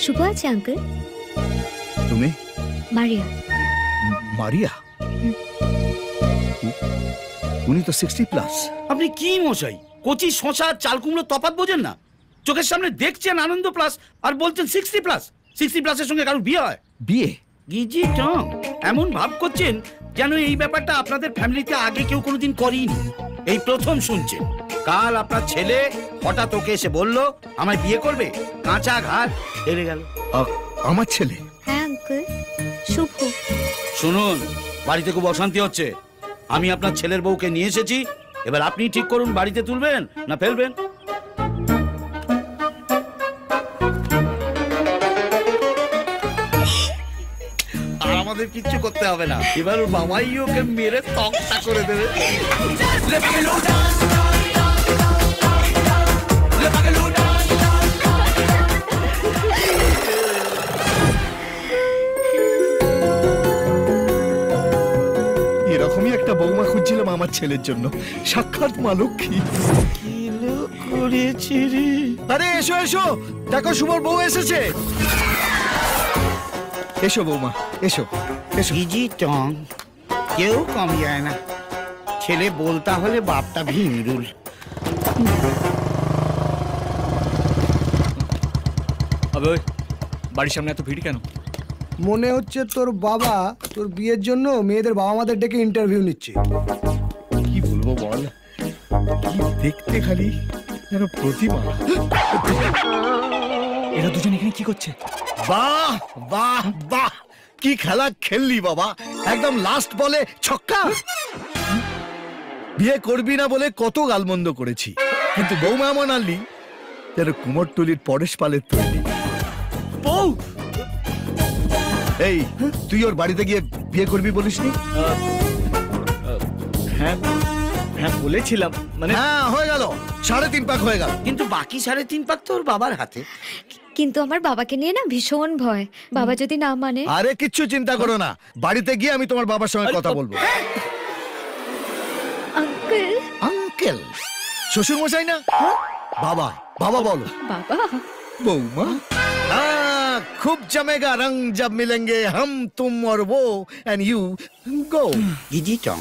শুভ আছে আঙ্কেল। তুমি? মারিয়া। মারিয়া? উনি তো 60+। আপনি কি মশাই, কচি শশা চাল কুমড়ো তফাৎ বোঝেন না? চোখের সামনে দেখছেন আনন্দ প্লাস আর বলছেন 60+। 60+-এর সঙ্গে কারোর বিয়ে হয়? বিয়ে? গিজি টং, এমন ভাব করছেন যেন এই ব্যাপারটা আপনাদের ফ্যামিলিতে আগে কেউ কোনোদিন করেনি, এই প্রথম শুনছেন। কাল আপনার ছেলে হঠাৎ ওকে এসে বলল আমায় বিয়ে করবে, কাঁচা ঘাট হেরে গেল। আমার ছেলে? হ্যাঁ আঙ্কেল, শুভ। শুনুন, বাড়িতে খুব অশান্তি হচ্ছে। আমি আপনার ছেলের বউকে নিয়ে এসেছি, এবার আপনি ঠিক করুন বাড়িতে তুলবেন না ফেলবেন। আর আমাদের কিচ্ছু করতে হবে না, এবার ওর বাবাই ওকে মেরে তক্তা করে দেবে। এরকমই একটা বৌমা খুঁজছিলাম আমার ছেলের জন্য, সাক্ষাৎ মা লক্ষ্মী। আরে এসো এসো, দেখো শুভর বউ এসেছে। এসো বৌমা, এসো এসো। গিজি টং, কেউ কম যায় না। ছেলে বলতা হলে বাপটা ভিমরুল। আবে ওই বাড়ির সামনে এত ভিড় কেন? মনে হচ্ছে তোর বাবা তোর বিয়ের জন্য মেয়েদের বাবা মাদের ডেকে ইন্টারভিউ নিচ্ছে। কি বলবো বল, কি দেখতে খালি যেন প্রতিমা। এরা দুজন এখানে কি করছে? বাহ বাহ বাহ, কি খেলা খেললি বাবা, একদম লাস্ট বলে ছক্কা। বিয়ে করবি না বলে কত গালমন্দ করেছি, কিন্তু বৌমা এমন আনলি যেন কুমোরটুলির পরেশ পালের তৈরি বউ। এই তুই ওর বাড়িতে গিয়ে বিয়ে করবি বলিসনি? হ্যাঁ হ্যাঁ বলেছিলাম, মানে হ্যাঁ হয়ে গেল, 3.5 পাক হয়ে গেল। কিন্তু বাকি 3.5 পাক তো ওর বাবার হাতে। কিন্তু আমার বাবাকে নিয়ে না ভীষণ ভয়, বাবা যদি না মানে। আরে কিচ্ছু চিন্তা করো না, বাড়িতে গিয়ে আমি তোমার বাবার সঙ্গে কথা বলবো। আঙ্কেল। আঙ্কেল? শ্বশুর মশাই না? বাবা বাবা বলো। বাবা। বৌমা? খুব জমেগা রং জব মিলেंगे हम तुम और वो एंड यू गो। গিজি টং,